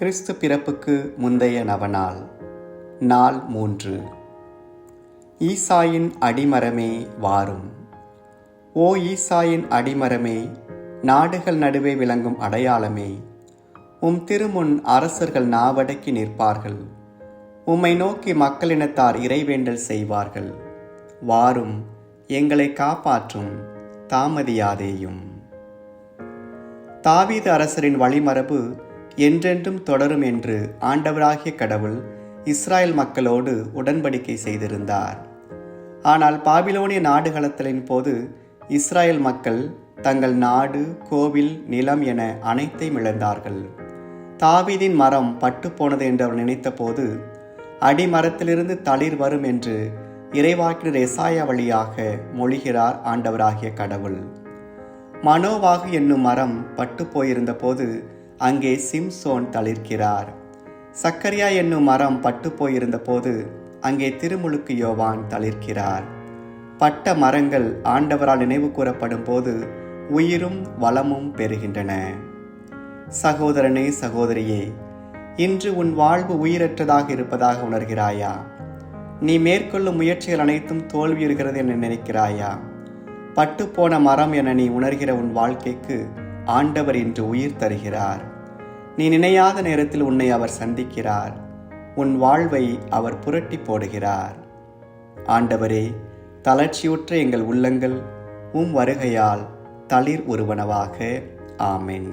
கிறிஸ்து பிறப்புக்கு முந்தைய நவநாள். நாள் 3. ஈசாயின் அடிமரமே வாரும். ஓ ஈசாயின் அடிமரமே, நாடுகள் நடுவே விளங்கும் அடையாளமே, உம் திருமுன் அரசர்கள் நாவடக்கி நிற்பார்கள். உம்மை நோக்கி மக்களினத்தார் இறைவேண்டல் செய்வார்கள். வாரும், எங்களை காப்பாற்றும், தாமதியாதேயும். தாவீது அரசரின் வழிமரபு என்றென்றும் தொடரும் என்று ஆண்டவராகிய கடவுள் இஸ்ராயல் மக்களோடு உடன்படிக்கை செய்திருந்தார். ஆனால் பாபிலோனிய நாடுகளத்தலின் போது இஸ்ராயல் மக்கள் தங்கள் நாடு, கோவில், நிலம் என அனைத்தையும் இழந்தார்கள். தாவீதின் மரம் பட்டுப்போனது என்று அவர் நினைத்த போது அடிமரத்திலிருந்து தளிர் வரும் என்று இறைவாக்கினர் எசாயா வழியாக மொழிகிறார் ஆண்டவராகிய கடவுள். மனோவாகு என்னும் மரம் பட்டு போயிருந்த போது அங்கே சிம்சோன் தளிர்க்கிறார். சக்கரியா என்னும் மரம் பட்டு போயிருந்த போது அங்கே திருமுழுக்கு யோவான் தளிர்க்கிறார். பட்ட மரங்கள் ஆண்டவரால் நினைவு கூறப்படும் போது உயிரும் வளமும் பெறுகின்றன. சகோதரனே, சகோதரியே, இன்று உன் வாழ்வு உயிரற்றதாக இருப்பதாக உணர்கிறாயா? நீ மேற்கொள்ளும் முயற்சிகள் அனைத்தும் தோல்வியுறுகிறது என நினைக்கிறாயா? பட்டுப்போன மரம் என நீ உணர்கிற உன் வாழ்க்கைக்கு ஆண்டவர் இன்று உயிர் தருகிறார். நீ நினையாத நேரத்தில் உன்னை அவர் சந்திக்கிறார். உன் வாழ்வை அவர் புரட்டி போடுகிறார். ஆண்டவரே, தளர்ச்சியுற்ற எங்கள் உள்ளங்கள் உம் வருகையால் தளிர் உருவனவாக. ஆமென்.